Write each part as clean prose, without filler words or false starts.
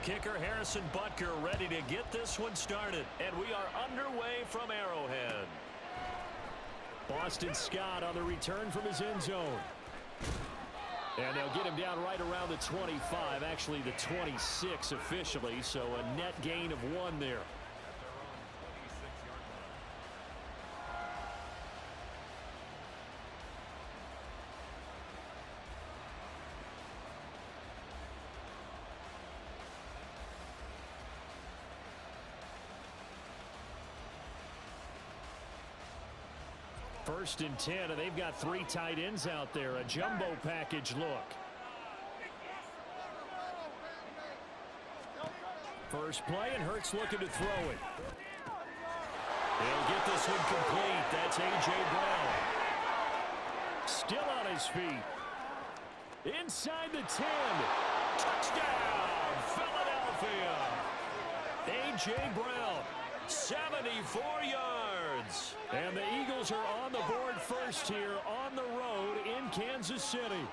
kicker, Harrison Butker, ready to get this one started. And we are underway from Arrowhead. Boston Scott on the return from his end zone. And they'll get him down right around the 25, actually the 26 officially, so a net gain of 1 there. First and 10, and they've got 3 tight ends out there. A jumbo package look. First play, and Hurts looking to throw it. He'll get this one complete. That's A.J. Brown. Still on his feet. Inside the 10. Touchdown, Philadelphia. A.J. Brown. 74 yards. And the Eagles are on the board first here on the road in Kansas City.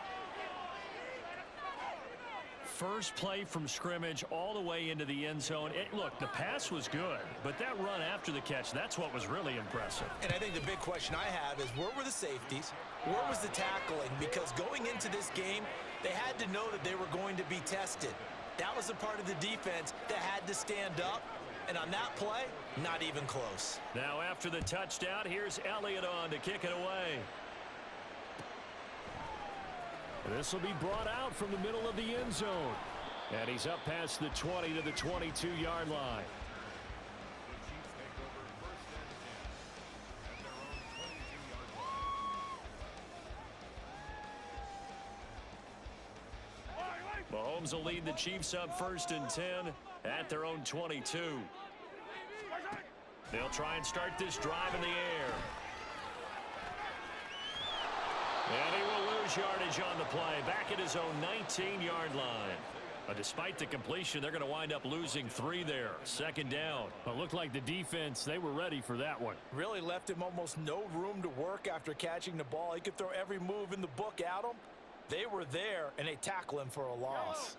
First play from scrimmage all the way into the end zone. Look, the pass was good, but that run after the catch, that's what was really impressive. And I think the big question I have is, where were the safeties? Where was the tackling? Because going into this game, they had to know that they were going to be tested. That was a part of the defense that had to stand up. And on that play, not even close. Now after the touchdown, here's Elliott on to kick it away. This will be brought out from the middle of the end zone. And he's up past the 20 to the 22-yard line. Mahomes will lead the Chiefs up first and 10 at their own 22. They'll try and start this drive in the air. And he will lose yardage on the play, back at his own 19-yard line. But despite the completion, they're going to wind up losing 3 there. Second down. It looked like the defense, they were ready for that one. Really left him almost no room to work after catching the ball. He could throw every move in the book at him. They were there, and they tackle him for a loss.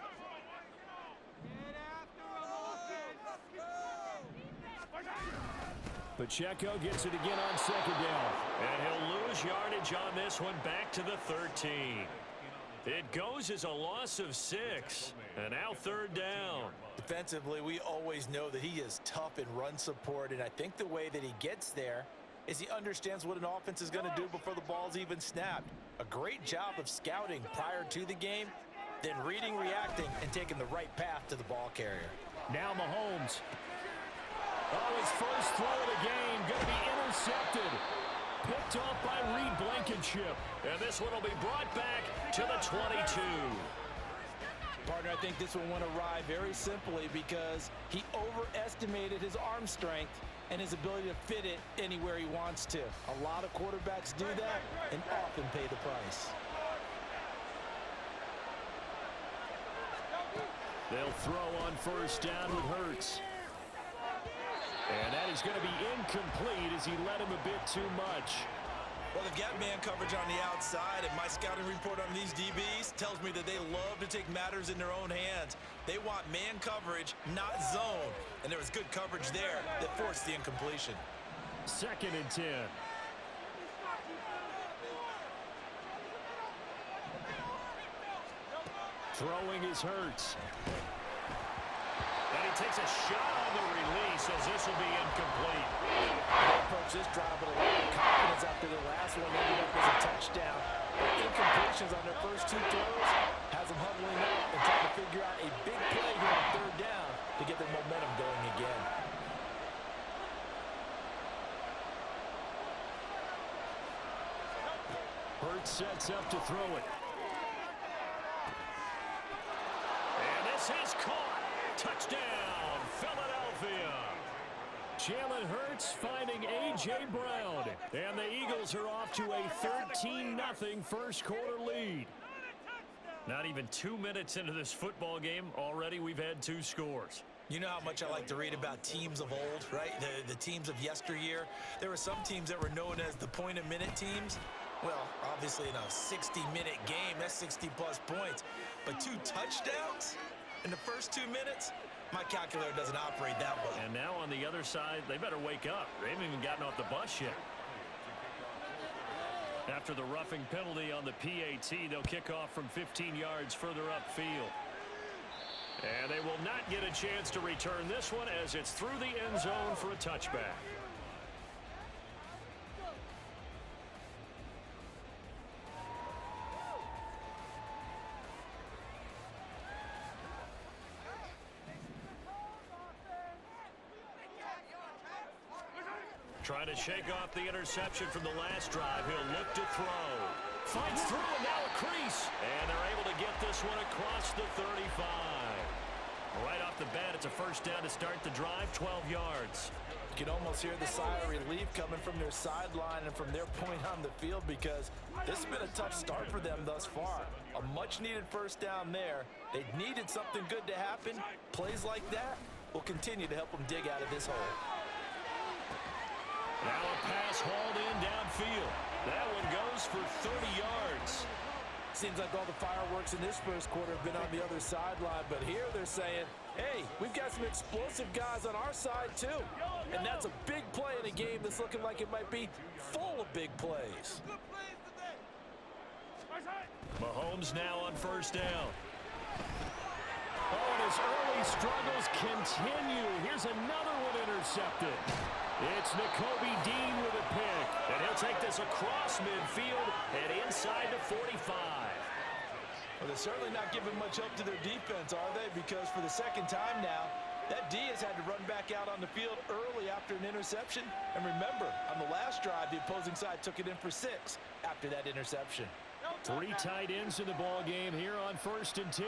Pacheco gets it again on second down. And he'll lose yardage on this one, back to the 13. It goes as a loss of 6. And now third down. Defensively, we always know that he is tough in run support, and I think the way that he gets there is he understands what an offense is going to do before the ball's even snapped. A great job of scouting prior to the game, then reading, reacting, and taking the right path to the ball carrier. Now Mahomes. Oh, his first throw of the game going to be intercepted. Picked off by Reed Blankenship. And this one will be brought back to the 22. Partner, I think this one went awry very simply because he overestimated his arm strength and his ability to fit it anywhere he wants to. A lot of quarterbacks do that and often pay the price. They'll throw on first down with Hurts. And that is going to be incomplete as he led him a bit too much. Well, they've got man coverage on the outside, and my scouting report on these DBs tells me that they love to take matters in their own hands. They want man coverage, not zone. And there was good coverage there that forced the incompletion. Second and 10. Throwing is Hurts. And he takes a shot on the release as this will be incomplete. They approach this drive with a lot of confidence after their last one ended up as a touchdown. But incompletions on their first 2 throws has them huddling up and trying to figure out a big play here on third down to get their momentum going again. Hurts sets up to throw it. And this is caught. Touchdown, Philadelphia. Jalen Hurts finding A.J. Brown. And the Eagles are off to a 13-0 first quarter lead. Not even 2 minutes into this football game, already we've had 2 scores. You know how much I like to read about teams of old, right? The teams of yesteryear. There were some teams that were known as the point-a-minute teams. Well, obviously in a 60-minute game, that's 60-plus points. But 2 touchdowns? In the first 2 minutes, my calculator doesn't operate that way. And now on the other side, they better wake up. They haven't even gotten off the bus yet. After the roughing penalty on the PAT, they'll kick off from 15 yards further upfield. And they will not get a chance to return this one as it's through the end zone for a touchback. Trying to shake off the interception from the last drive. He'll look to throw. Fights through and now a crease. And they're able to get this one across the 35. Right off the bat, it's a first down to start the drive, 12 yards. You can almost hear the sigh of relief coming from their sideline and from their point on the field because this has been a tough start for them thus far. A much-needed first down there. They needed something good to happen. Plays like that will continue to help them dig out of this hole. Now a pass hauled in downfield. That one goes for 30 yards. Seems like all the fireworks in this first quarter have been on the other sideline, but here they're saying, hey, we've got some explosive guys on our side too. And that's a big play in a game that's looking like it might be full of big plays. Mahomes now on first down. Oh, and his early struggles continue. Here's another one intercepted. It's Nakobe Dean with a pick. And he'll take this across midfield and inside the 45. Well, they're certainly not giving much help to their defense, are they? Because for the second time now, that D has had to run back out on the field early after an interception. And remember, on the last drive, the opposing side took it in for 6 after that interception. 3 tight ends in the ball game here on 1st and 10.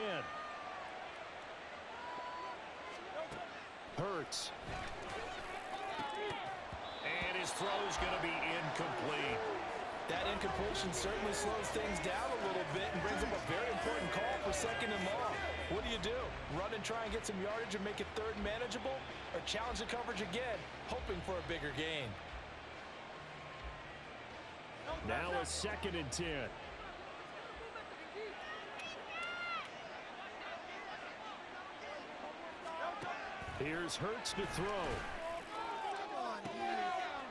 Hurts. And his throw's going to be incomplete. That incompletion certainly slows things down a little bit and brings up a very important call for 2nd and long. What do? Run and try and get some yardage and make it 3rd and manageable? Or challenge the coverage again, hoping for a bigger gain? Now a 2nd and 10. Here's Hurts to throw.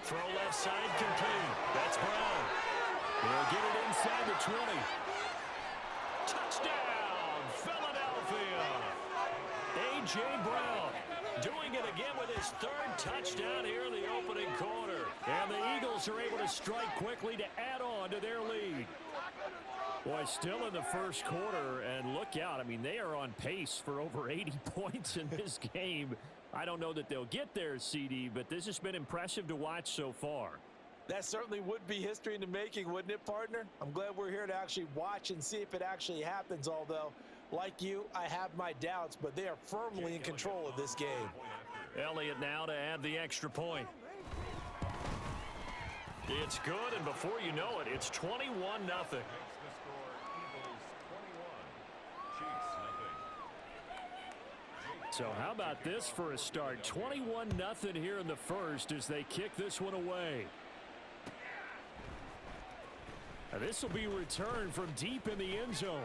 Throw left side complete. That's Brown. He'll get it inside the 20. Touchdown, Philadelphia. A.J. Brown doing it again with his 3rd touchdown here in the opening quarter. And the Eagles are able to strike quickly to add on to their lead. Boy, still in the first quarter, and look out. I mean, they are on pace for over 80 points in this game. I don't know that they'll get there, CD, but this has been impressive to watch so far. That certainly would be history in the making, wouldn't it, partner? I'm glad we're here to actually watch and see if it actually happens, although, like you, I have my doubts, but they are firmly in control of this game. Elliott now to add the extra point. It's good, and before you know it, it's 21-0. So how about this for a start? 21-0 here in the first as they kick this one away. Now this will be returned from deep in the end zone.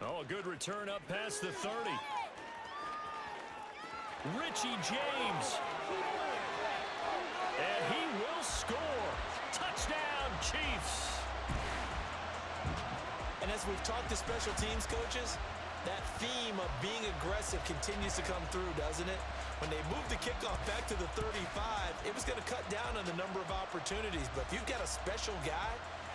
Oh, a good return up past the 30. Richie James. And he will score. Touchdown, Chiefs. And as we've talked to special teams coaches, that theme of being aggressive continues to come through, doesn't it? When they moved the kickoff back to the 35, it was going to cut down on the number of opportunities. But if you've got a special guy,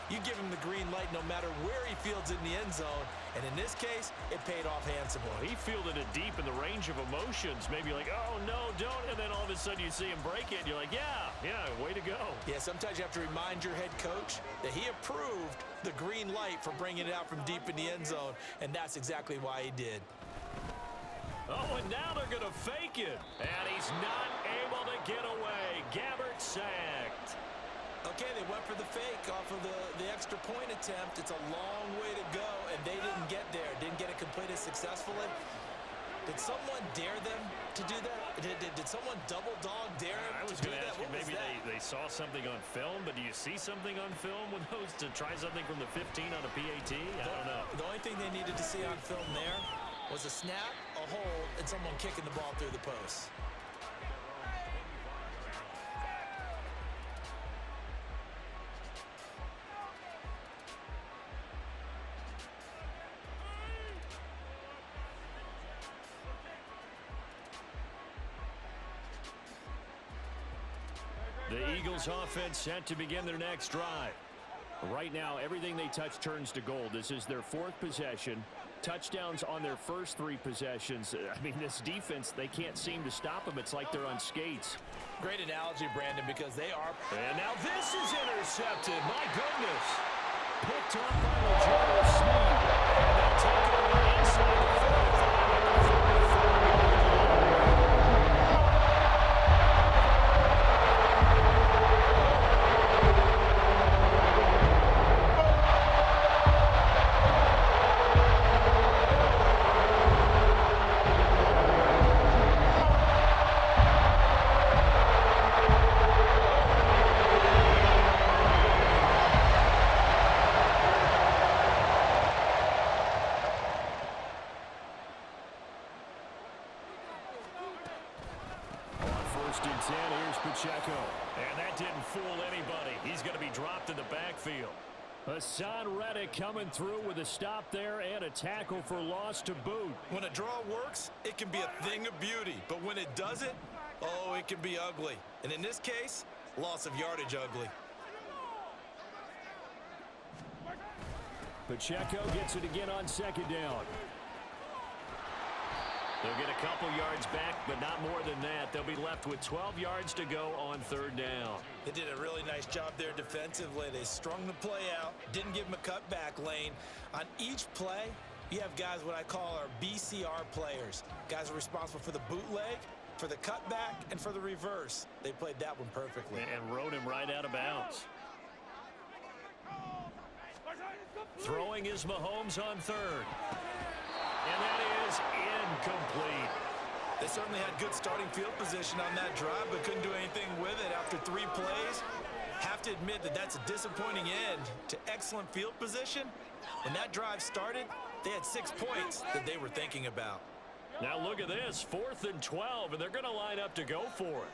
you give him the green light no matter where he fields it in the end zone. And in this case, it paid off handsomely. Well, he fielded it deep in the range of emotions. Maybe like, oh, no, don't. And then all of a sudden you see him break it. And you're like, yeah, way to go. Yeah, sometimes you have to remind your head coach that he approved the green light for bringing it out from deep in the end zone. And that's exactly why he did. Oh, and now they're going to fake it. And he's not able to get away. Gabbert sacked. Okay, they went for the fake off of the extra point attempt. It's a long way to go, and they didn't get there. Didn't get it completed successfully. Did someone dare them to do that? Did someone double dog dare them I was to do going to that? ask you, maybe they saw something on film, but do you see something on film with those to try something from the 15 on a PAT? I don't know. The only thing they needed to see on film there was a snap, a hold, and someone kicking the ball through the post. The Eagles offense set to begin their next drive. Right now, everything they touch turns to gold. This is their fourth possession. Touchdowns on their first three possessions. I mean, this defense, they can't seem to stop them. It's like they're on skates. Great analogy, Brandon, because they are. And now this is intercepted. My goodness. Picked up by LeJarrette Sneed. And they'll take over inside the 45 at the 45. And that didn't fool anybody. He's going to be dropped in the backfield. Hassan Reddick coming through with a stop there and a tackle for loss to boot. When a draw works, it can be a thing of beauty. But when it doesn't, oh, it can be ugly. And in this case, loss of yardage ugly. Pacheco gets it again on second down. They'll get a couple yards back, but not more than that. They'll be left with 12 yards to go on third down. They did a really nice job there defensively. They strung the play out, didn't give them a cutback lane. On each play, you have guys what I call our BCR players. Guys are responsible for the bootleg, for the cutback, and for the reverse. They played that one perfectly. And rode him right out of bounds. Throwing is Mahomes on third. And that is incomplete. They certainly had good starting field position on that drive, but couldn't do anything with it after 3 plays. Have to admit that that's a disappointing end to excellent field position. When that drive started, they had 6 points that they were thinking about. Now look at this, 4th and 12, and they're going to line up to go for it.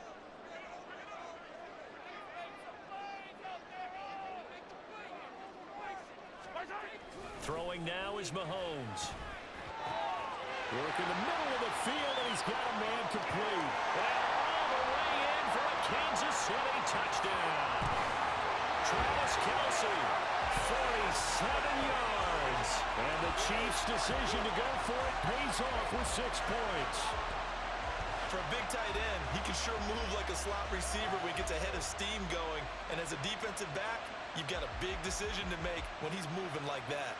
Throwing now is Mahomes. Work in the middle of the field, and he's got a man complete. And all the way in for a Kansas City touchdown. Travis Kelce, 47 yards. And the Chiefs' decision to go for it pays off with 6 points. For a big tight end, he can sure move like a slot receiver when he gets a head of steam going. And as a defensive back, you've got a big decision to make when he's moving like that.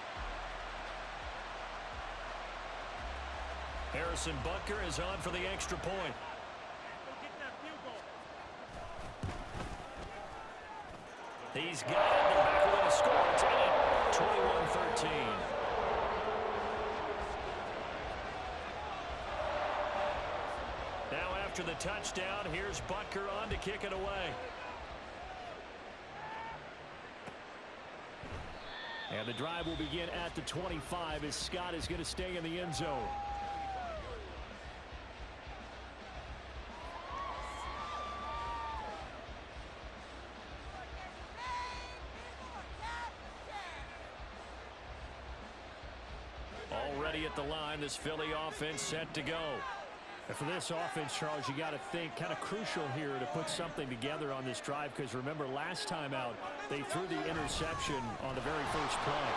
Harrison Butker is on for the extra point. He's got it. They're back with a score. It's 21-13. Now after the touchdown, here's Butker on to kick it away. And the drive will begin at the 25 as Scott is going to stay in the end zone. Already at the line, this Philly offense set to go. And for this offense, Charles, you got to think kind of crucial here to put something together on this drive, because remember last time out they threw the interception on the very first play.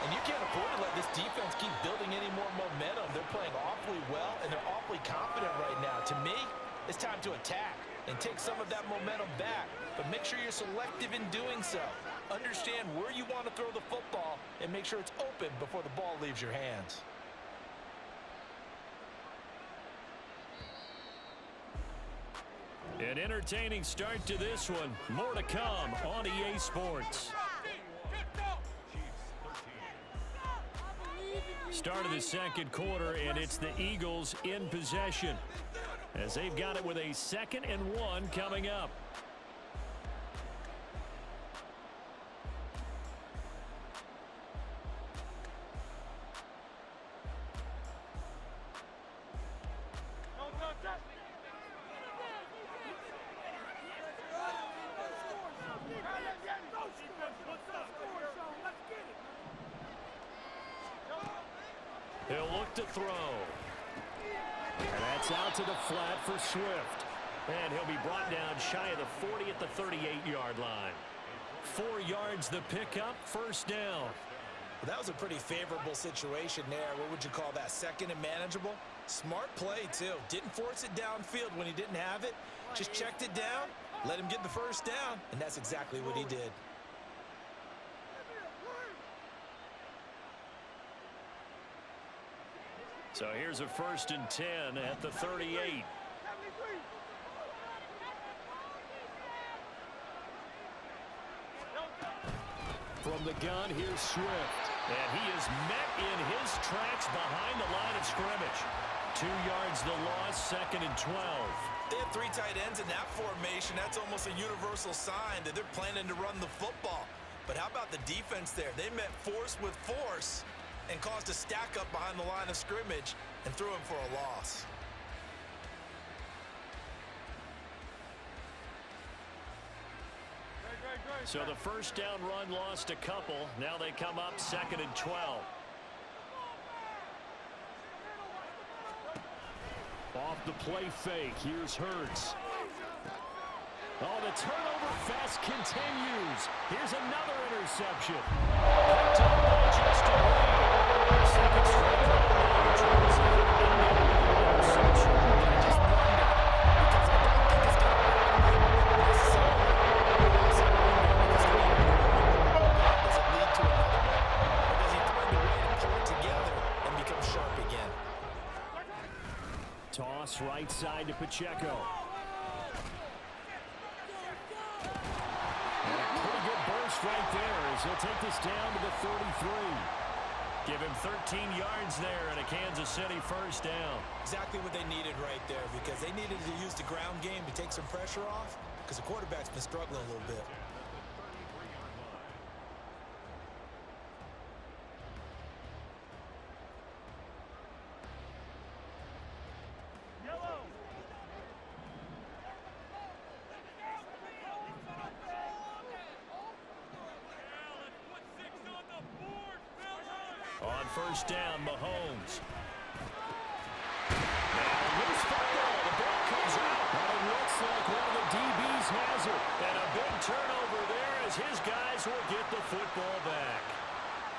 And you can't afford to let this defense keep building any more momentum. They're playing awfully well, and they're awfully confident right now. To me, it's time to attack and take some of that momentum back. But make sure you're selective in doing so. Understand where you want to throw the football and make sure it's open before the ball leaves your hands. An entertaining start to this one. More to come on EA Sports. Start of the second quarter, and it's the Eagles in possession as they've got it with a 2nd and 1 coming up. He'll look to throw. And that's out to the flat for Swift. And he'll be brought down shy of the 40 at the 38-yard line. 4 yards the pickup, first down. Well, that was a pretty favorable situation there. What would you call that? Second and manageable? Smart play, too. Didn't force it downfield when he didn't have it. Just checked it down, let him get the first down, and that's exactly what he did. So here's a 1st and 10 at the 38. From the gun, here's Swift. And he is met in his tracks behind the line of scrimmage. 2 yards the loss, 2nd and 12. They have 3 tight ends in that formation. That's almost a universal sign that they're planning to run the football. But how about the defense there? They met force with force and caused a stack up behind the line of scrimmage and threw him for a loss. So the first down run lost a couple. Now they come up 2nd and 12. Off the play fake, here's Hurts. Oh, the turnover fest continues. Here's another interception. Picked up by Justin Reed. Second straight interception. Toss right side to Pacheco. And a pretty good burst right there as he'll take this down to the 33. Give him 13 yards there and a Kansas City first down. Exactly what they needed right there, because they needed to use the ground game to take some pressure off, because the quarterback's been struggling a little bit. On first down, Mahomes. Loose football. The ball comes out. And it looks like one of the DBs has it. And a big turnover there as his guys will get the football back.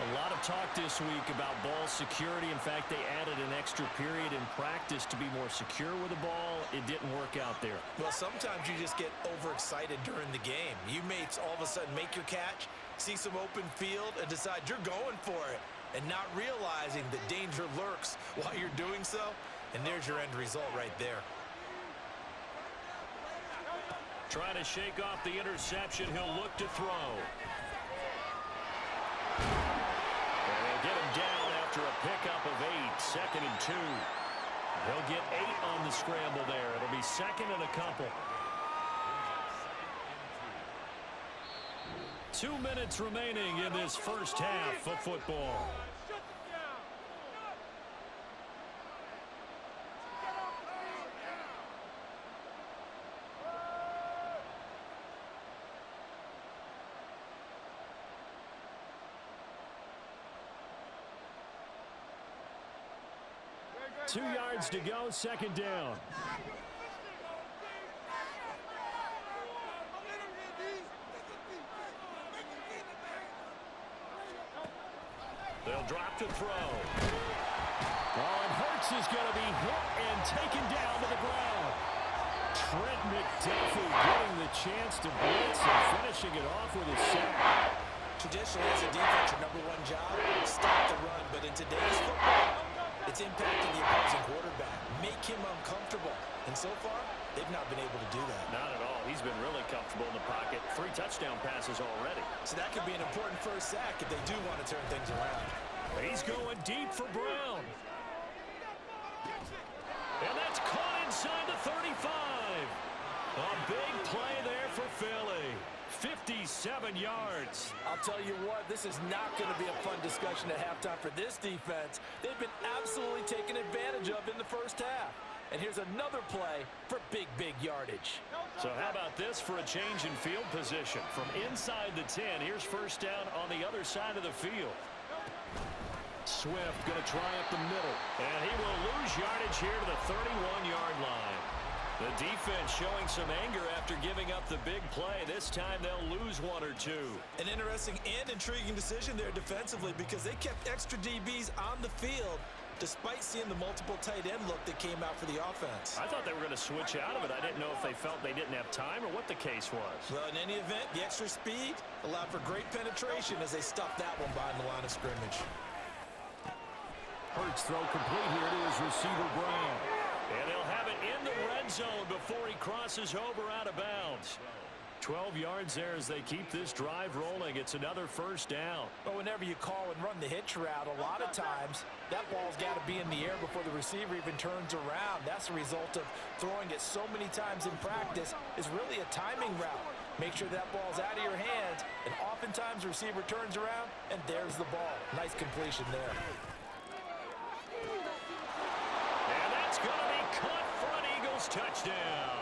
A lot of talk this week about ball security. In fact, they added an extra period in practice to be more secure with the ball. It didn't work out there. Well, sometimes you just get overexcited during the game. You may all of a sudden make your catch, see some open field, and decide you're going for it, and not realizing that danger lurks while you're doing so. And there's your end result right there. Trying to shake off the interception. He'll look to throw. And they'll get him down after a pickup of 8. 2nd and 2. He'll get 8 on the scramble there. It'll be 2nd and a couple. 2 minutes remaining in this first half of football. Two yards to go, 2nd down. They'll drop to throw. Oh, and Hurts is going to be hit and taken down to the ground. Trent McDuffie getting the chance to blitz and finishing it off with a sack. Traditionally, as a defense, your #1 job, stop the run. But in today's football, it's impacting the opposing quarterback. Make him uncomfortable. And so far, they've not been able to do that. Not at all. He's been really comfortable in the pocket. 3 touchdown passes already. So that could be an important first sack if they do want to turn things around. He's going deep for Brown. And that's caught inside the 35. A big play there for Philly. 57 yards. I'll tell you what, this is not going to be a fun discussion at halftime for this defense. They've been absolutely taken advantage of in the first half. And here's another play for big yardage. So how about this for a change in field position? From inside the 10, here's first down on the other side of the field. Swift going to try up the middle. And he will lose yardage here to the 31-yard line. The defense showing some anger after giving up the big play. This time they'll lose one or two. An interesting and intriguing decision there defensively because they kept extra DBs on the field despite seeing the multiple tight end look that came out for the offense. I thought they were going to switch out of it. I didn't know if they felt they didn't have time or what the case was. Well, in any event, the extra speed allowed for great penetration as they stuffed that one behind the line of scrimmage. Hurts throw complete here to his receiver, Brown. And he'll have it in the red zone before he crosses over out of bounds. 12 yards there as they keep this drive rolling. It's another first down. But whenever you call and run the hitch route, a lot of times that ball's got to be in the air before the receiver even turns around. That's the result of throwing it so many times in practice is really a timing route. Make sure that ball's out of your hands, and oftentimes the receiver turns around, and there's the ball. Nice completion there. And that's going to be caught for an Eagles touchdown.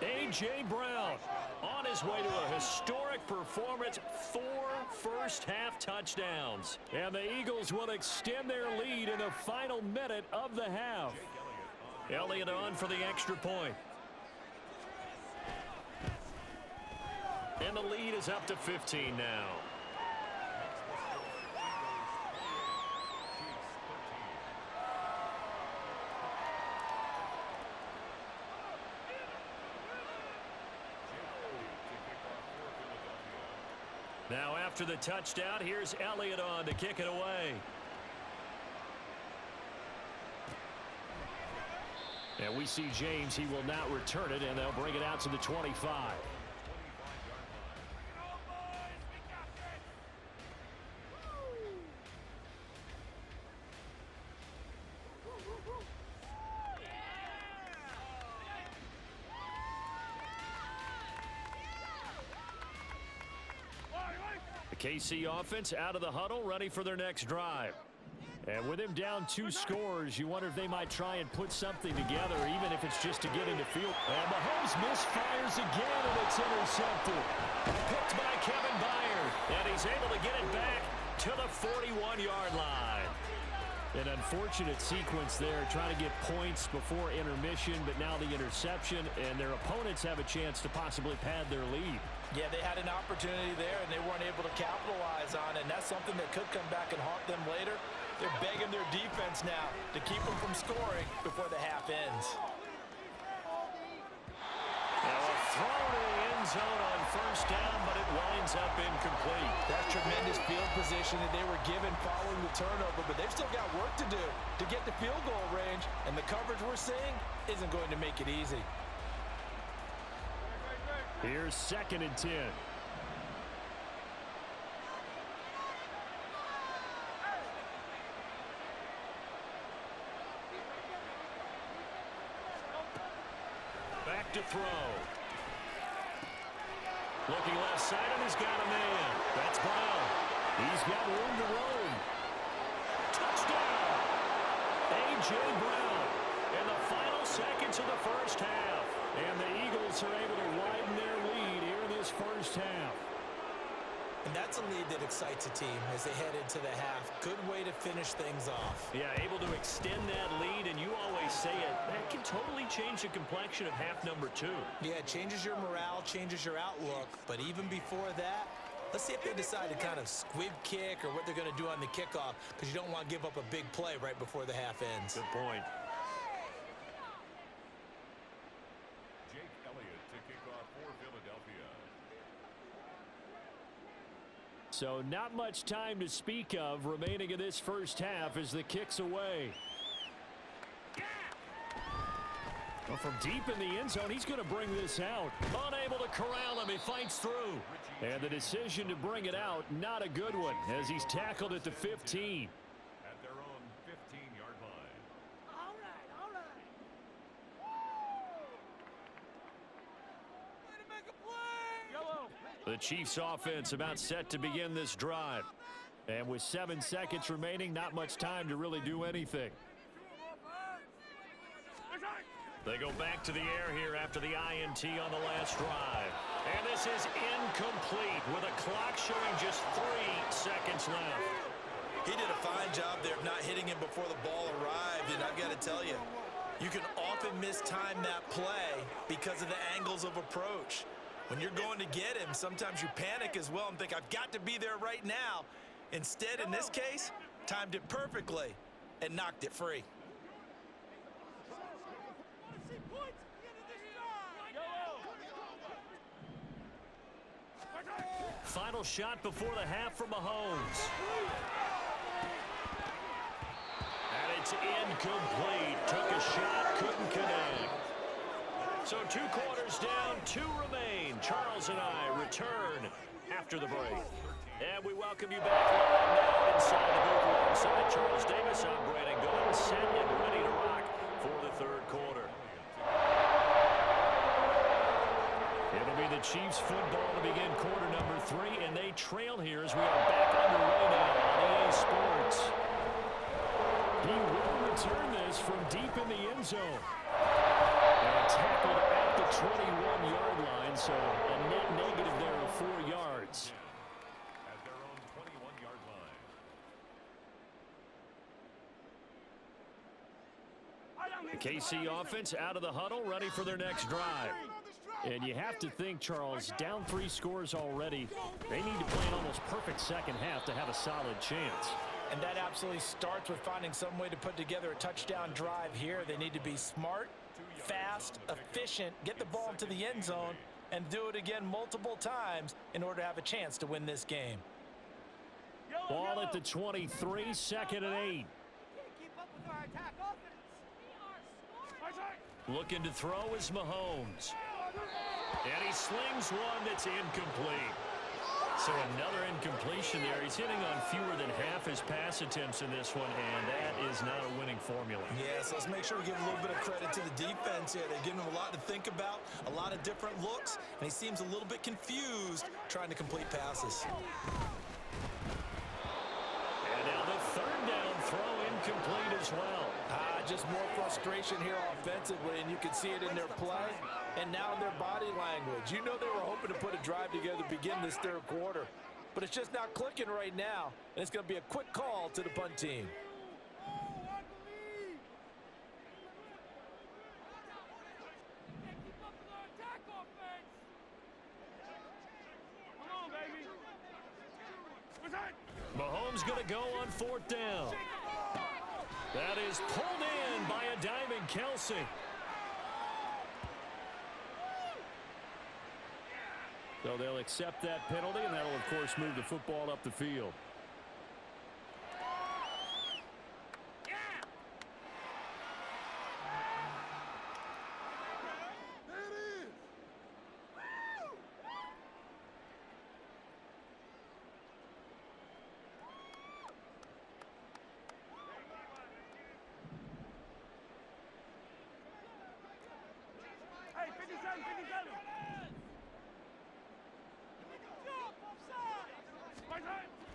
A.J. Brown on his way to a historic performance, 4 first-half touchdowns. And the Eagles will extend their lead in the final minute of the half. Elliott on for the extra point. And the lead is up to 15 now. Now after the touchdown, here's Elliott on to kick it away. And we see James. He will not return it, and they'll bring it out to the 25. KC offense out of the huddle, ready for their next drive. And with him down 2 scores, you wonder if they might try and put something together, even if it's just to get into field. And Mahomes misfires again, and it's intercepted. Picked by Kevin Byard, and he's able to get it back to the 41-yard line. An unfortunate sequence there, trying to get points before intermission, but now the interception, and their opponents have a chance to possibly pad their lead. Yeah, they had an opportunity there, and they weren't able to capitalize on it, and that's something that could come back and haunt them later. They're begging their defense now to keep them from scoring before the half ends. Now a throw to the end zone on first down, but it winds up incomplete. That's tremendous field position that they were given following the turnover, but they've still got work to do to get the field goal range, and the coverage we're seeing isn't going to make it easy. Here's 2nd and 10. Back to throw. Looking left side, and he's got a man. That's Brown. He's got room to roam. Touchdown! A.J. Brown in the final seconds of the first half. And the Eagles are able to widen their lead here in this first half. And that's a lead that excites a team as they head into the half. Good way to finish things off. Yeah, able to extend that lead, and you always say it, that can totally change the complexion of half number 2. Yeah, it changes your morale, changes your outlook. But even before that, let's see if they decide to kind of squib kick or what they're going to do on the kickoff, because you don't want to give up a big play right before the half ends. Good point. So not much time to speak of remaining in this first half as the kick's away. Well, from deep in the end zone, he's going to bring this out. Unable to corral him, he fights through. And the decision to bring it out, not a good one, as he's tackled at the 15. At their own 15-yard line. All right. Way to make a play! Yellow! The Chiefs offense about set to begin this drive. And with 7 seconds remaining, not much time to really do anything. They go back to the air here after the INT on the last drive. And this is incomplete with a clock showing just 3 seconds left. He did a fine job there of not hitting him before the ball arrived, and I've got to tell you, you can often mistime that play because of the angles of approach. When you're going to get him, sometimes you panic as well and think, I've got to be there right now. Instead, in this case, timed it perfectly and knocked it free. Final shot before the half from Mahomes. And it's incomplete. Took a shot, couldn't connect. So 2 quarters down, 2 remain. Charles and I return after the break. And we welcome you back live now inside the booth alongside Charles Davis. I'm Brandon Gaudin, set and ready to rock for the 3rd quarter. It'll be the Chiefs football to begin quarter number 3, and they trail here as we are back underway now on EA Sports. He will return this from deep in the end zone. And tackled at the 21-yard line, so a net negative there of 4 yards. At their own 21-yard line. The KC offense out of the huddle, ready for their next drive. And you have to think, Charles, down 3 scores already. They need to play an almost perfect second half to have a solid chance. And that absolutely starts with finding some way to put together a touchdown drive here. They need to be smart, fast, efficient, get the ball into the end zone, and do it again multiple times in order to have a chance to win this game. Ball at the 23, 2nd and 8. Looking to throw is Mahomes. And he slings one that's incomplete. So another incompletion there. He's hitting on fewer than half his pass attempts in this one, and that is not a winning formula. Yes, let's make sure we give a little bit of credit to the defense here. They're giving him a lot to think about, a lot of different looks, and he seems a little bit confused trying to complete passes. And now the 3rd down throw incomplete as well. Just more frustration here offensively, and you can see it in their play and now in their body language. You know they were hoping to put a drive together to begin this 3rd quarter, but it's just not clicking right now, and it's going to be a quick call to the punt team. Mahomes going to go on 4th down. That is pulled in by a diving Kelsey. So they'll accept that penalty, and that'll, of course, move the football up the field.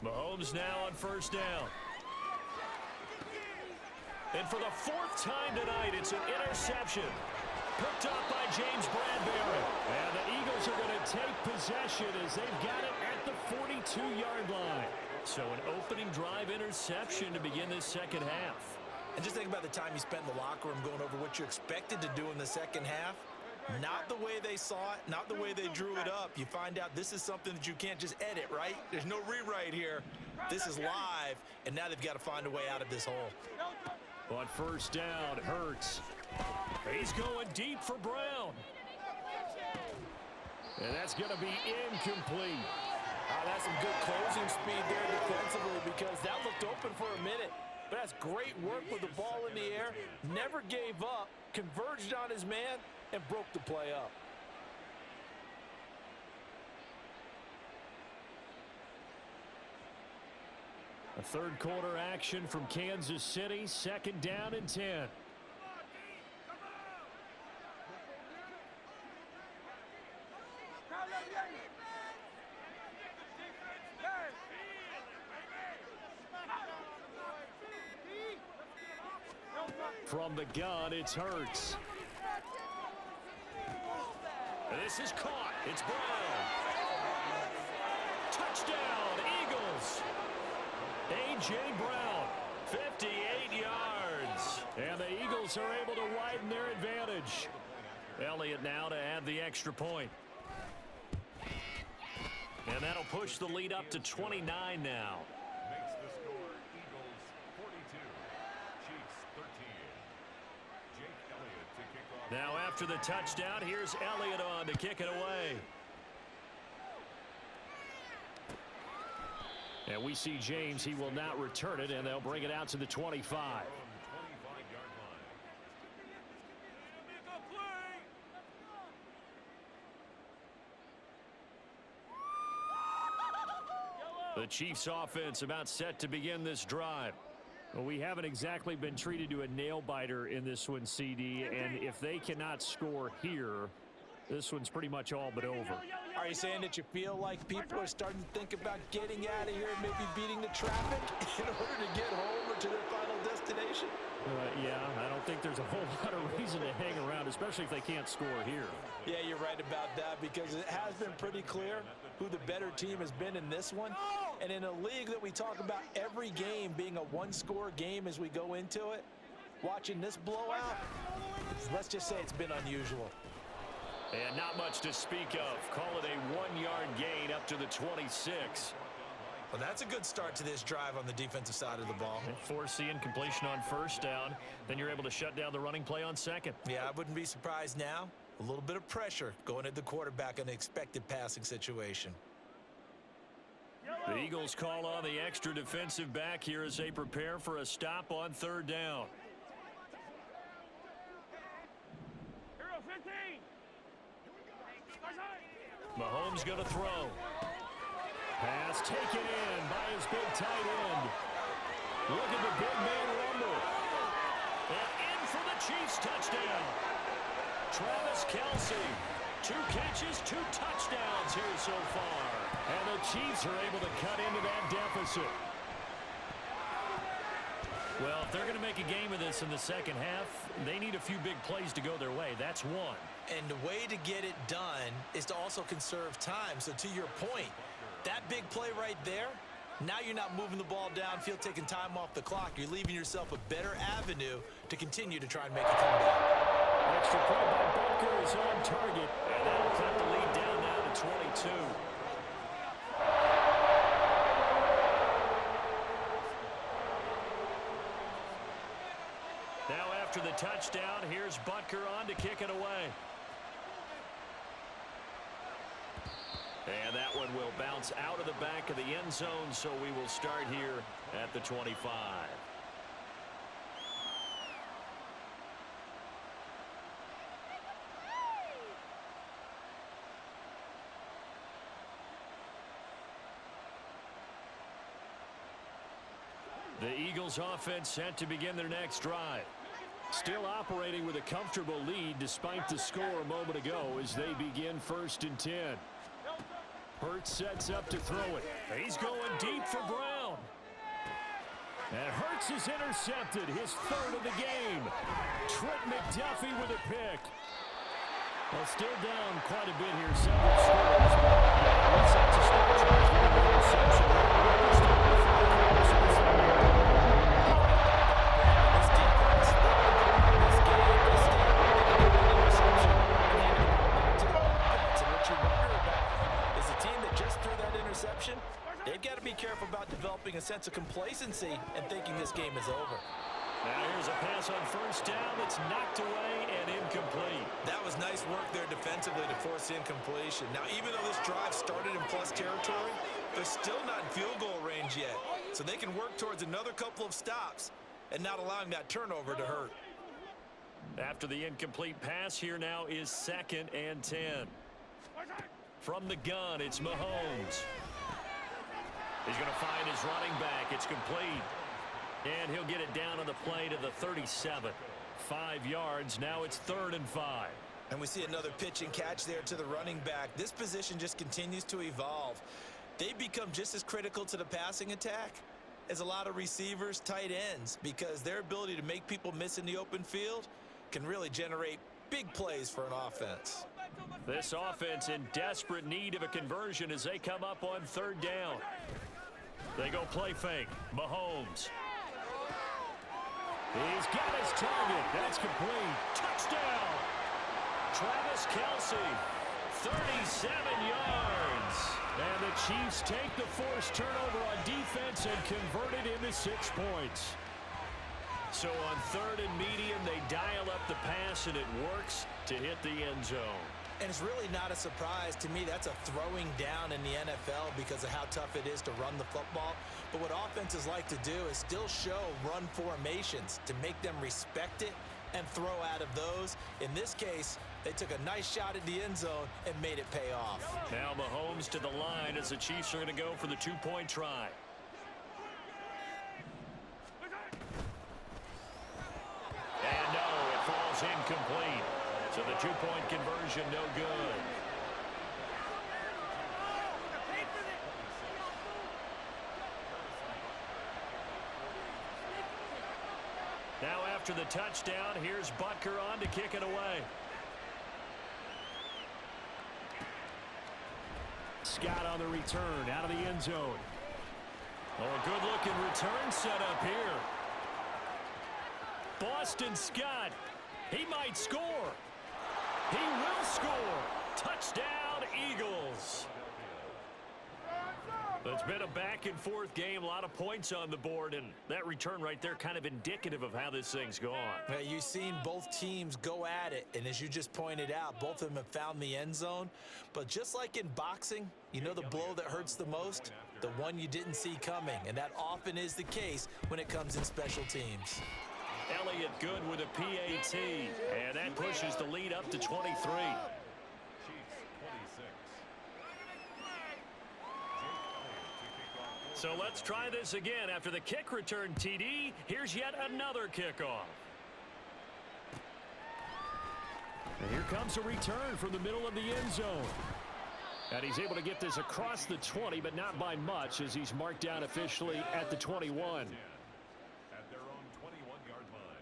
Mahomes now on 1st down. And for the 4th time tonight, it's an interception. Picked up by James Bradbury. And the Eagles are going to take possession as they've got it at the 42-yard line. So an opening drive interception to begin this 2nd half. And just think about the time you spent in the locker room going over what you expected to do in the 2nd half. Not the way they saw it, not the way they drew it up. You find out this is something that you can't just edit, right? There's no rewrite here. This is live, and now they've got to find a way out of this hole. On 1st down, Hurts. He's going deep for Brown. And that's going to be incomplete. That's some good closing speed there defensively because that looked open for a minute. But that's great work with the ball in the air. Never gave up, converged on his man, and broke the play up. A 3rd quarter action from Kansas City, 2nd down and 10. From the gun, it's Hurts. This is caught. It's Brown. Touchdown, Eagles. A.J. Brown, 58 yards. And the Eagles are able to widen their advantage. Elliott now to add the extra point. And that'll push the lead up to 29 now. Makes the score Eagles 42, Chiefs 13. Jake Elliott to kick off. Now after the touchdown, here's Elliott on to kick it away. And we see James. He will not return it, and they'll bring it out to the 25. From 25-yard line. The Chiefs offense about set to begin this drive. Well, we haven't exactly been treated to a nail-biter in this one, CD, and if they cannot score here, this one's pretty much all but over. Are you saying that you feel like people are starting to think about getting out of here and maybe beating the traffic in order to get home or to their final destination? Yeah, I don't think there's a whole lot of reason to hang around, especially if they can't score here. Yeah, you're right about that, because it has been pretty clear who the better team has been in this one. And in a league that we talk about every game being a one-score game as we go into it, watching this blowout, let's just say it's been unusual. And not much to speak of. Call it a 1-yard gain up to the 26. Well, that's a good start to this drive on the defensive side of the ball. Force the incompletion on first down. Then you're able to shut down the running play on second. Yeah, I wouldn't be surprised now. A little bit of pressure going at the quarterback in an expected passing situation. The Eagles call on the extra defensive back here as they prepare for a stop on third down. Mahomes going to throw. Pass taken in by his big tight end. Look at the big man rumble. And in for the Chiefs touchdown. Travis Kelce. 2 catches, 2 touchdowns here so far. And the Chiefs are able to cut into that deficit. Well, if they're going to make a game of this in the second half, they need a few big plays to go their way. That's one. And the way to get it done is to also conserve time. So to your point, that big play right there, now you're not moving the ball downfield, taking time off the clock. You're leaving yourself a better avenue to continue to try and make a comeback. Extra point by Butker is on target. And that'll cut the lead down now to 22. Now after the touchdown, here's Butker on to kick it away. And that one will bounce out of the back of the end zone, so we will start here at the 25. The Eagles offense set to begin their next drive. Still operating with a comfortable lead despite the score a moment ago as they begin 1st and 10. Hurts sets up to throw it. He's going deep for Brown. And Hurts is intercepted, his 3rd of the game. Trent McDuffie with a pick. Well, still down quite a bit here, several scores. But we set to start charge with an interception. They've got to be careful about developing a sense of complacency and thinking this game is over. Now here's a pass on first down that's knocked away and incomplete. That was nice work there defensively to force the incompletion. Now, even though this drive started in plus territory, they're still not in field goal range yet. So they can work towards another couple of stops and not allowing that turnover to hurt. After the incomplete pass, here now is 2nd and 10. From the gun, it's Mahomes. He's going to find his running back. It's complete. And he'll get it down on the play to the 37. 5 yards. Now it's 3rd and 5. And we see another pitch and catch there to the running back. This position just continues to evolve. They become just as critical to the passing attack as a lot of receivers, tight ends, because their ability to make people miss in the open field can really generate big plays for an offense. This offense in desperate need of a conversion as they come up on 3rd down. They go play fake. Mahomes. He's got his target. That's complete. Touchdown. Travis Kelce, 37 yards. And the Chiefs take the forced turnover on defense and convert it into 6 points. So on 3rd and medium, they dial up the pass, and it works to hit the end zone. And it's really not a surprise. To me, that's a throwing down in the NFL because of how tough it is to run the football. But what offenses like to do is still show run formations to make them respect it and throw out of those. In this case, they took a nice shot at the end zone and made it pay off. Now Mahomes to the line as the Chiefs are going to go for the 2-point try. And no, it falls incomplete. So the 2-point conversion no good. Now after the touchdown, here's Butker on to kick it away. Scott on the return out of the end zone. Oh, a good-looking return set up here. Boston Scott, he might score. He will score. Touchdown, Eagles. It's been a back-and-forth game, a lot of points on the board, and that return right there kind of indicative of how this thing's gone. You've seen both teams go at it, and as you just pointed out, both of them have found the end zone. But just like in boxing, you know the blow that hurts the most? The one you didn't see coming, and that often is the case when it comes in special teams. Elliott good with a PAT, and that pushes the lead up to 23. Chiefs 26. So let's try this again. After the kick return TD, here's yet another kickoff. And here comes a return from the middle of the end zone. And he's able to get this across the 20, but not by much, as he's marked down officially at the 21. At their own 21-yard line.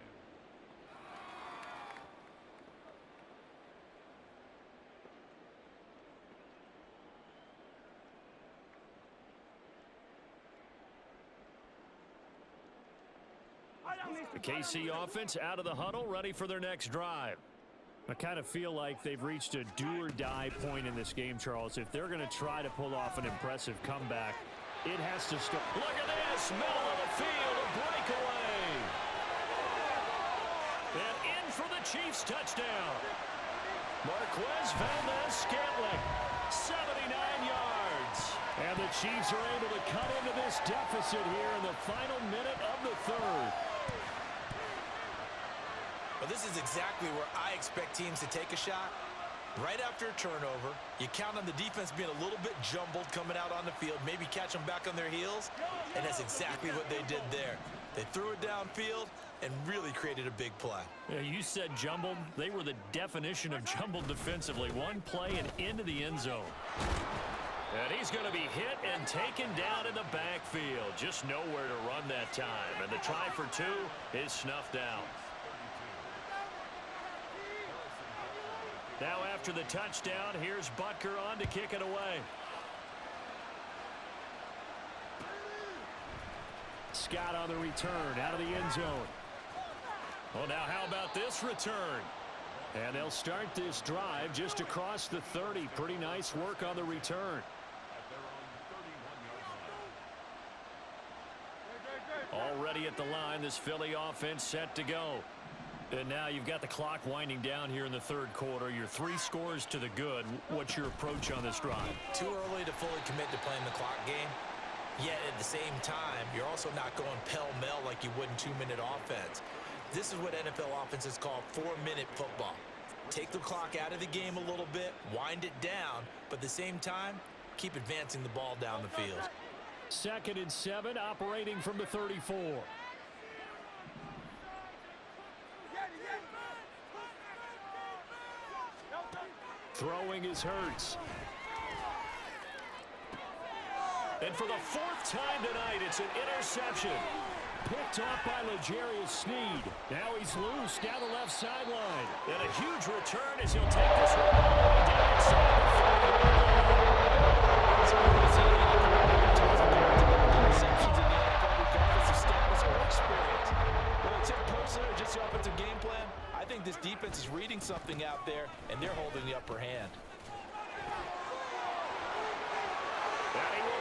The KC offense out of the huddle, ready for their next drive. I kind of feel like they've reached a do-or-die point in this game, Charles. If they're going to try to pull off an impressive comeback, it has to start. Look at this, middle of the field, a breakaway. And in for the Chiefs touchdown. Marquez Valdez-Scantling, 79 yards. And the Chiefs are able to cut into this deficit here in the final minute of the 3rd. Well, this is exactly where I expect teams to take a shot. Right after a turnover, you count on the defense being a little bit jumbled coming out on the field, maybe catch them back on their heels, and that's exactly what they did there. They threw it downfield and really created a big play. Yeah, you said jumbled. They were the definition of jumbled defensively. One play and into the end zone. And he's going to be hit and taken down in the backfield. Just nowhere to run that time. And the try for 2 is snuffed out. Now after the touchdown, here's Butker on to kick it away. Scott on the return out of the end zone. Well, now how about this return? And they'll start this drive just across the 30. Pretty nice work on the return. Already at the line, this Philly offense set to go. And now you've got the clock winding down here in the 3rd quarter. You're 3 scores to the good. What's your approach on this drive? Too early to fully commit to playing the clock game. Yet at the same time, you're also not going pell-mell like you would in 2-minute offense. This is what NFL offenses call 4-minute football. Take the clock out of the game a little bit, wind it down, but at the same time, keep advancing the ball down the field. 2nd and 7, operating from the 34. Throwing is Hurts. And for the 4th time tonight, it's an interception. Picked off by L'Jarius Sneed. Now he's loose down the left sideline. And a huge return as he'll take this one all the way down inside the 40.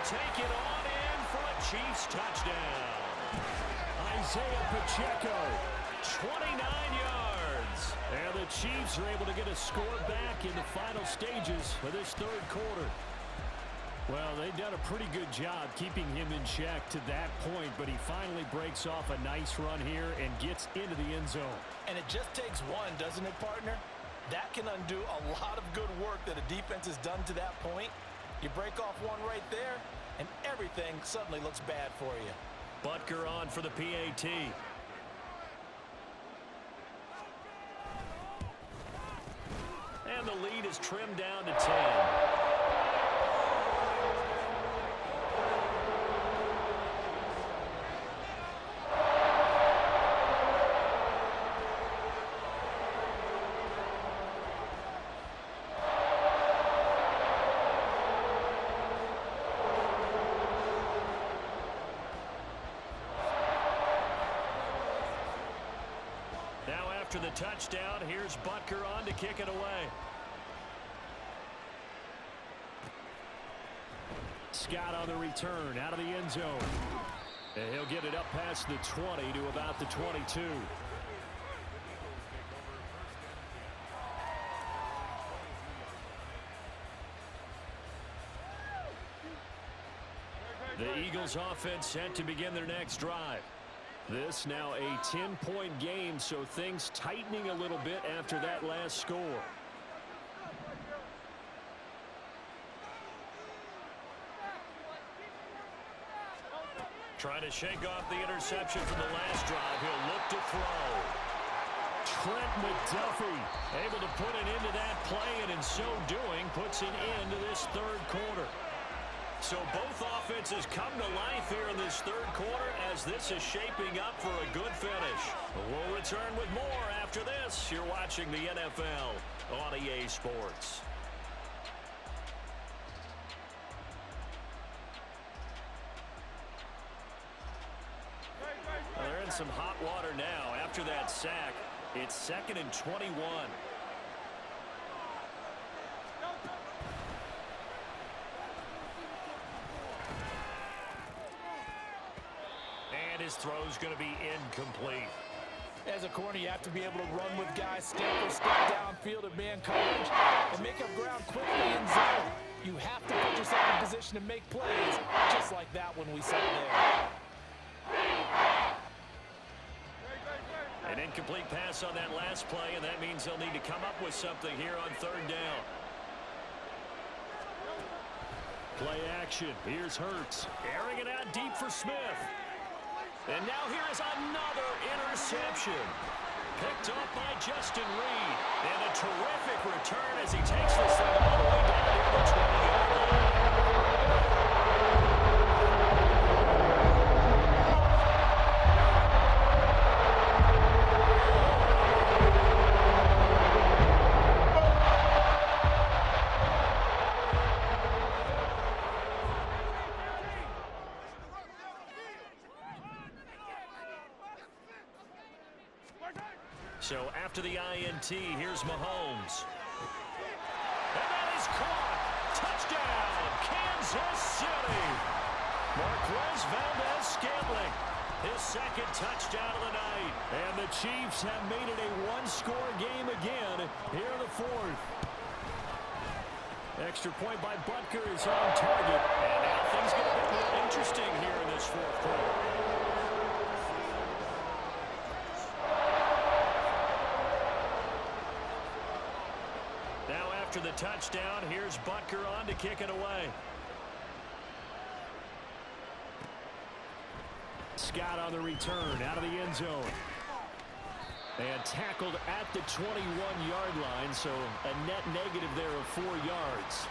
will take it on in for a Chiefs touchdown. Isaiah Pacheco, 29 yards. And the Chiefs are able to get a score back in the final stages of this third quarter. Well, they've done a pretty good job keeping him in check to that point, but he finally breaks off a nice run here and gets into the end zone. And it just takes one, doesn't it, partner? That can undo a lot of good work that a defense has done to that point. You break off one right there, and everything suddenly looks bad for you. Butker on for the PAT. And the lead is trimmed down to 10. After the touchdown, here's Butker on to kick it away. Scott on the return out of the end zone. And he'll get it up past the 20 to about the 22. The Eagles offense set to begin their next drive. This now a 10-point game, so things tightening a little bit after that last score. Trying to shake off the interception from the last drive. He'll look to throw. Trent McDuffie able to put an end to that play, and in so doing puts an end to this third quarter. So both offenses come to life here in this third quarter as this is shaping up for a good finish. We'll return with more after this. You're watching the NFL on EA Sports. Well, they're in some hot water now after that sack. It's 2nd and 21. His throw is going to be incomplete. As a corner, you have to be able to run with guys step for step downfield and man coverage and make up ground quickly in zone. You have to put yourself in position to make plays, just like that one we saw there. An incomplete pass on that last play, and that means they'll need to come up with something here on third down. Play action. Here's Hurts. Airing it out deep for Smith. And now here is another interception. Picked up by Justin Reed. And a terrific return as he takes this thing all the way down to the 20-yard line. So after the INT, here's Mahomes. And that is caught. Touchdown, Kansas City. Marquez Valdez-Scantling, his second touchdown of the night. And the Chiefs have made it a one-score game again here in the fourth. Extra point by Butker is on target. And now things get a bit more interesting here in this fourth quarter. After the touchdown, here's Butker on to kick it away. Scott on the return out of the end zone. And tackled at the 21-yard line, so a net negative there of 4 yards.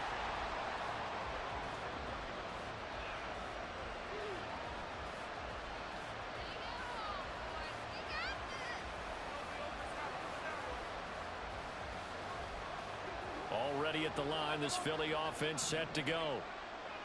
Already at the line, this Philly offense set to go.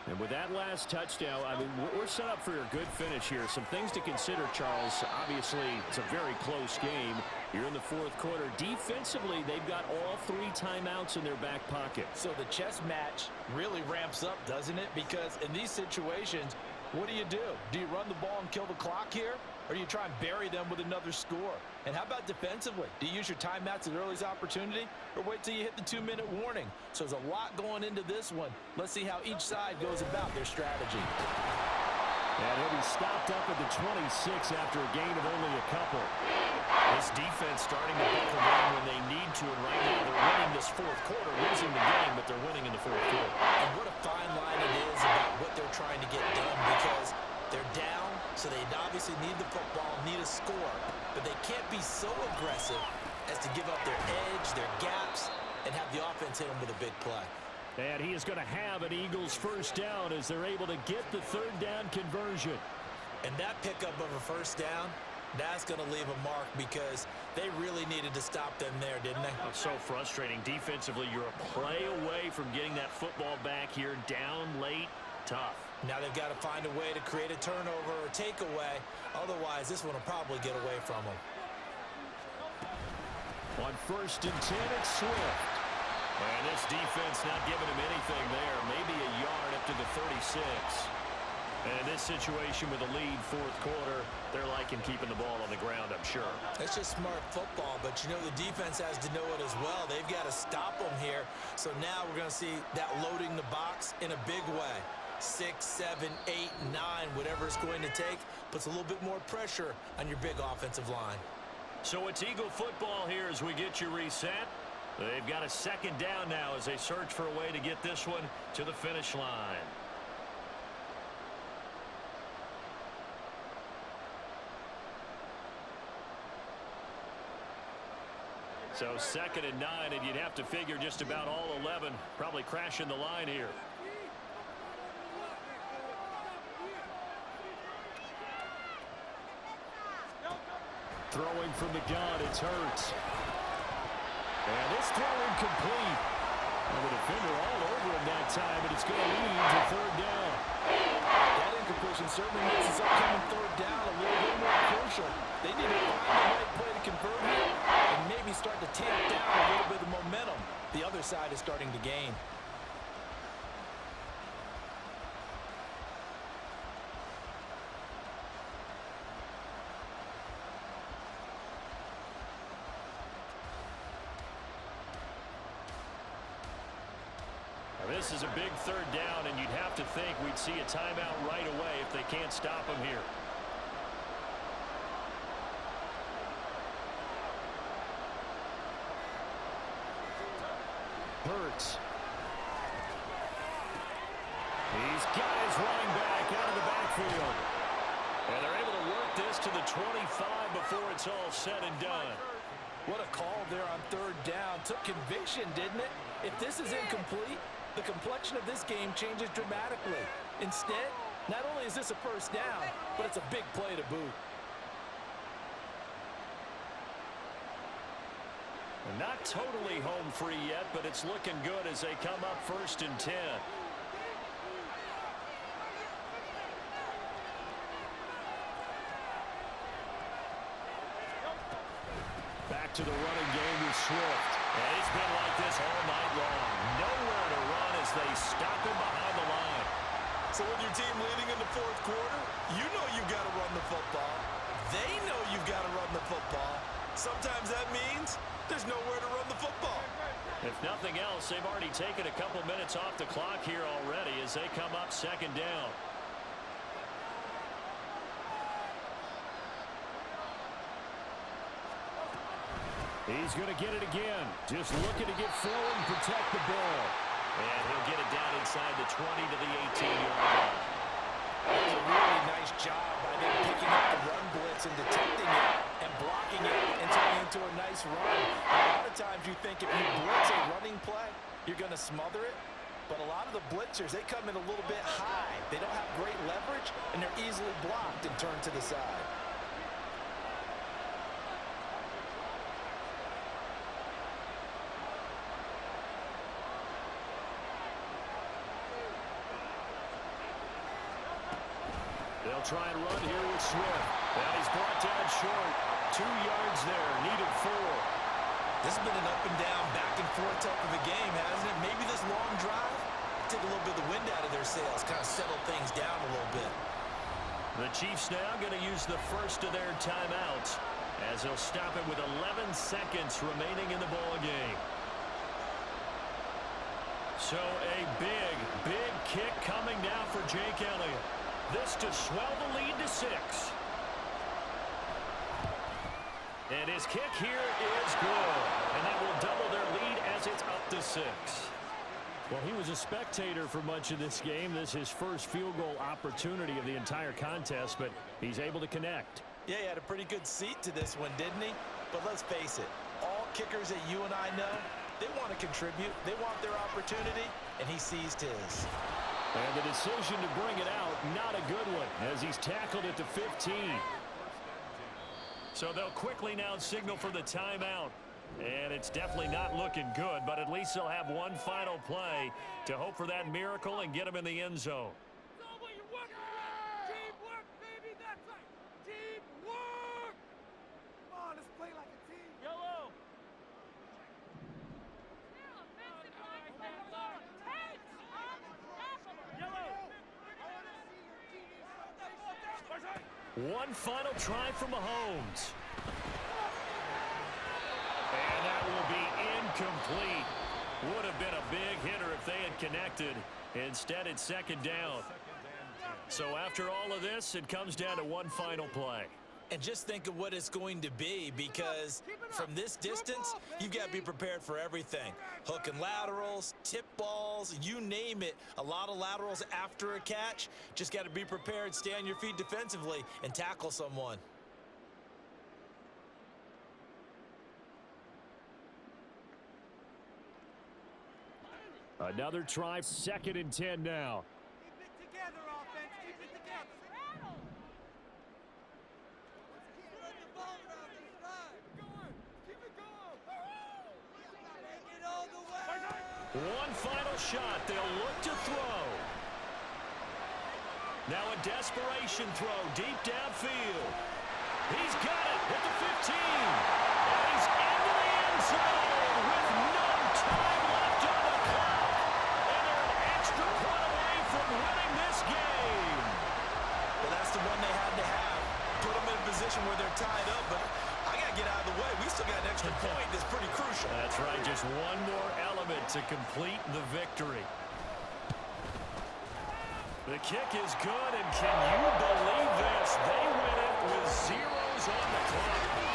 And with that last touchdown, I mean, we're set up for a good finish here. Some things to consider, Charles. Obviously, it's a very close game. You're in the fourth quarter. Defensively, they've got all 3 timeouts in their back pocket. So the chess match really ramps up, doesn't it? Because in these situations, what do? Do you run the ball and kill the clock here? Or do you try and bury them with another score? And how about defensively? Do you use your timeouts at earliest opportunity or wait till you hit the 2-minute warning? So there's a lot going into this one. Let's see how each side goes about their strategy. And he'll be stopped up at the 26 after a gain of only a couple. This defense starting to buckle down when they need to, and right now they're winning this fourth quarter, losing the game, but they're winning in the fourth quarter. And what a fine line it is about what they're trying to get done, because they're down, so they obviously need the football, need a score, but they can't be so aggressive as to give up their edge, their gaps, and have the offense hit them with a big play. And he is going to have an Eagles first down as they're able to get the third down conversion. And that pickup of a first down, that's going to leave a mark because they really needed to stop them there, didn't they? It's so frustrating. Defensively, you're a play away from getting that football back here. Down late, tough. Now they've got to find a way to create a turnover or takeaway. Otherwise, this one will probably get away from them. On 1st and 10, it's Swift. And this defense not giving him anything there. Maybe a yard up to the 36. And in this situation with a lead fourth quarter, they're liking keeping the ball on the ground, I'm sure. That's just smart football, but you know the defense has to know it as well. They've got to stop them here. So now we're going to see that loading the box in a big way. 6, 7, 8, 9, whatever it's going to take, puts a little bit more pressure on your big offensive line. So it's Eagle football here as we get you reset. They've got a second down now as they search for a way to get this one to the finish line. So 2nd and 9, and you'd have to figure just about all 11 probably crashing the line here. Throwing from the gun, it's Hurts. And this throw incomplete. And the defender all over him that time, but it's going to lead to third down. That incompletion certainly makes this upcoming third down a little bit more crucial. They need to find the right play to convert here and maybe start to tamp down a little bit of momentum the other side is starting to gain. This is a big third down, and you'd have to think we'd see a timeout right away if they can't stop him here. Hurts. He's got his running back out of the backfield. And they're able to work this to the 25 before it's all said and done. What a call there on third down. Took conviction, didn't it? If this is incomplete, the complexion of this game changes dramatically. Instead, not only is this a first down, but it's a big play to boot. Not totally home free yet, but it's looking good as they come up 1st and 10. Back to the running game with Swift. And it's been like this all night long. Nowhere to run as they stop him behind the line. So with your team leading in the fourth quarter, you know you've got to run the football. They know you've got to run the football. Sometimes that means there's nowhere to run the football. If nothing else, they've already taken a couple minutes off the clock here already as they come up 2nd down. He's going to get it again. Just looking to get forward and protect the ball. And he'll get it down inside the 20 to the 18-yard line. That was a really nice job by them picking up the run blitz and detecting it and blocking it and turning into a nice run. A lot of times you think if you blitz a running play, you're going to smother it. But a lot of the blitzers, they come in a little bit high. They don't have great leverage, and they're easily blocked and turned to the side. They'll try and run here with Swift. And he's brought down short. 2 yards there, needed 4. This has been an up and down, back and forth type of a game, hasn't it? Maybe this long drive took a little bit of the wind out of their sails, kind of settled things down a little bit. The Chiefs now going to use the first of their timeouts as they'll stop it with 11 seconds remaining in the ball game. So a big kick coming now for Jake Elliott. This to swell the lead to 6. And his kick here is good. And that will double their lead as it's up to 6. Well, he was a spectator for much of this game. This is his first field goal opportunity of the entire contest, but he's able to connect. Yeah, he had a pretty good seat to this one, didn't he? But let's face it, all kickers that you and I know, they want to contribute. They want their opportunity, and he seized his. And the decision to bring it out, not a good one, as he's tackled at the 15. So they'll quickly now signal for the timeout. And it's definitely not looking good, but at least they'll have one final play to hope for that miracle and get him in the end zone. Teamwork, baby, that's right. Teamwork. Come on, let's play like a team. Yellow. One final try for Mahomes. And that will be incomplete. Would have been a big hitter if they had connected. Instead, it's second down. So after all of this, it comes down to one final play. And just think of what it's going to be, because from this distance, you've got to be prepared for everything. Hook and laterals, tip balls, you name it. A lot of laterals after a catch. Just got to be prepared, stay on your feet defensively, and tackle someone. Another try, 2nd and 10 now. Keep it together, offense. Keep it together. Run the ball around this drive. Keep it going. Keep it going. Take it all the way. One final shot. They'll look to throw. Now a desperation throw deep downfield. He's got it at the 15. And he's into the end zone with no time left on the clock. And they're an extra point away from winning this game. Well, that's the one they had to have. Put them in a position where they're tied up, but I got to get out of the way. We still got an extra point that's pretty crucial. That's right. Just one more element to complete the victory. The kick is good, and can you believe this? They win it with zeros on the clock.